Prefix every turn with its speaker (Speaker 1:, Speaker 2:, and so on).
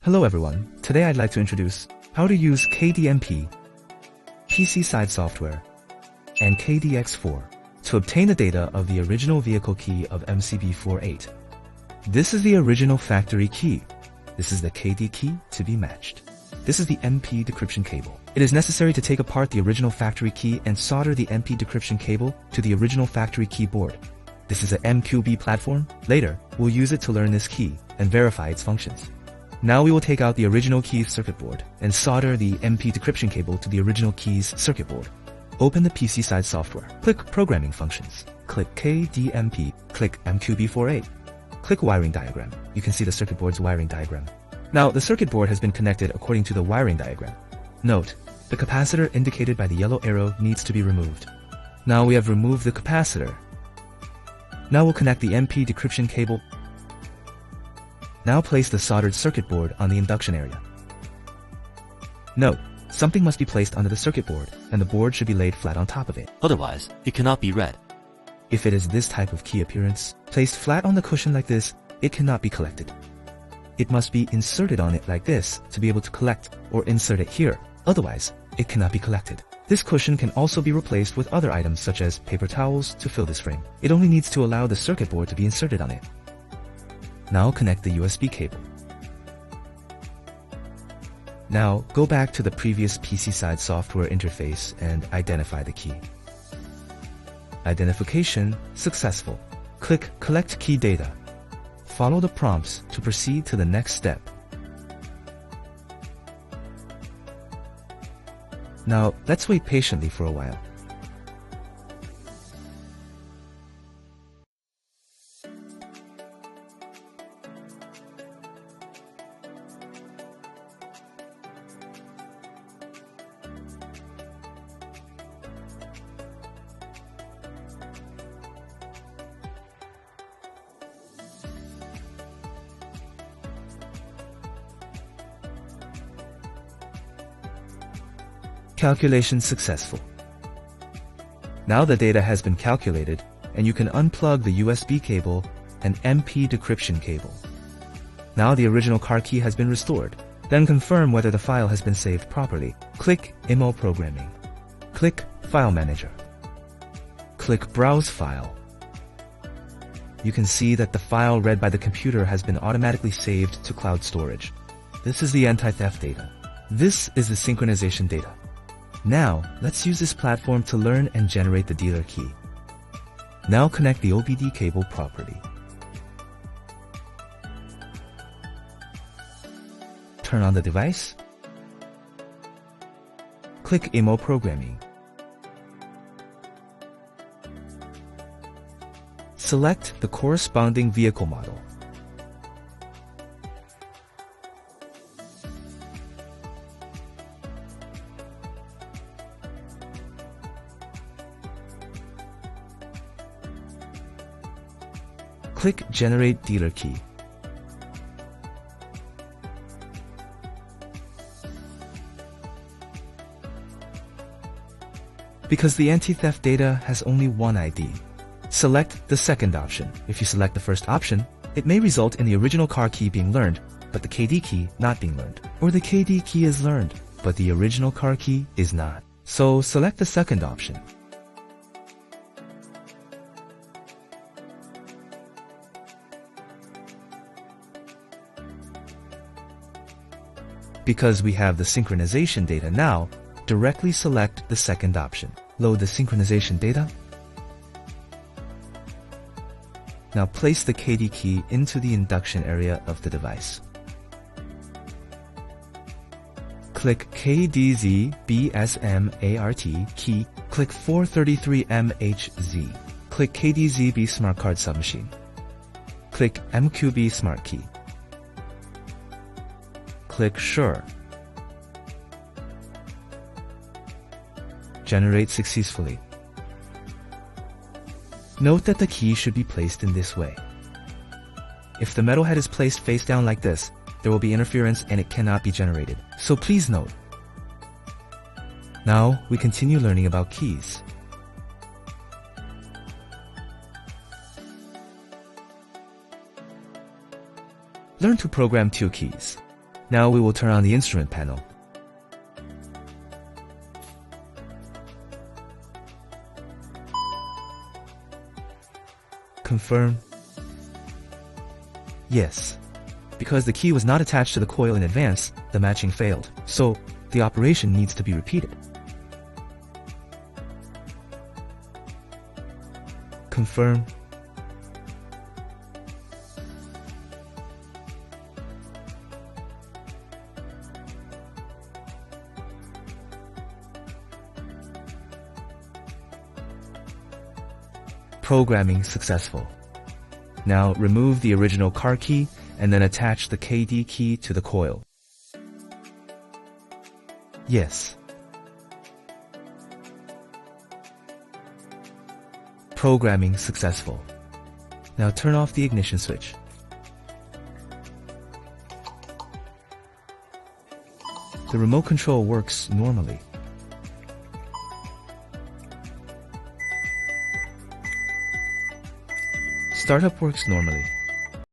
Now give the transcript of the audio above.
Speaker 1: Hello everyone, today I'd like to introduce how to use KD-MP, PC-side software, and KD-X4 to obtain the data of the original vehicle key of MQB48. This is the original factory key. This is the KD key to be matched. This is the MP decryption cable. It is necessary to take apart the original factory key and solder the MP decryption cable to the original factory keyboard. This is an MQB platform. Later, we'll use it to learn this key and verify its functions. Now we will take out the original key's circuit board and solder the MP decryption cable to the original key's circuit board. Open the PC side software. Click Programming Functions. Click KD-MP. Click MQB48. Click Wiring Diagram. You can see the circuit board's wiring diagram. Now the circuit board has been connected according to the wiring diagram. Note, the capacitor indicated by the yellow arrow needs to be removed. Now we have removed the capacitor. Now we'll connect the MP decryption cable. Now place the soldered circuit board on the induction area. Note, something must be placed under the circuit board, and the board should be laid flat on top of it.
Speaker 2: Otherwise, it cannot be read.
Speaker 1: If it is this type of key appearance, placed flat on the cushion like this, it cannot be collected. It must be inserted on it like this to be able to collect, or insert it here. Otherwise, it cannot be collected. This cushion can also be replaced with other items such as paper towels to fill this frame. It only needs to allow the circuit board to be inserted on it. Now connect the USB cable. Now go back to the previous PC side software interface and identify the key. Identification successful. Click Collect Key Data. Follow the prompts to proceed to the next step. Now let's wait patiently for a while. Calculation successful. Now the data has been calculated, and you can unplug the USB cable and MP decryption cable. Now the original car key has been restored. Then confirm whether the file has been saved properly. Click IMO Programming. Click File Manager. Click Browse File. You can see that the file read by the computer has been automatically saved to cloud storage. This is the anti-theft data. This is the synchronization data. Now, let's use this platform to learn and generate the dealer key. Now connect the OBD cable properly. Turn on the device. Click IMO Programming. Select the corresponding vehicle model. Click Generate Dealer Key. Because the anti-theft data has only one ID, select the second option. If you select the first option, it may result in the original car key being learned, but the KD key not being learned. Or the KD key is learned, but the original car key is not. So select the second option. Because we have the synchronization data now, directly select the second option. Load the synchronization data. Now place the KD key into the induction area of the device. Click Keydiy ZB SMART key. Click 433MHZ. Click Keydiy ZB Smart Card Submachine. Click MQB Smart Key. Click Sure. Generate successfully. Note that the key should be placed in this way. If the metal head is placed face down like this, there will be interference and it cannot be generated. So please note. Now we continue learning about keys. Learn to program two keys. Now we will turn on the instrument panel. Confirm. Yes. Because the key was not attached to the coil in advance, the matching failed. So, the operation needs to be repeated. Confirm. Programming successful. Now remove the original car key and then attach the KD key to the coil. Yes. Programming successful. Now turn off the ignition switch. The remote control works normally. Startup works normally.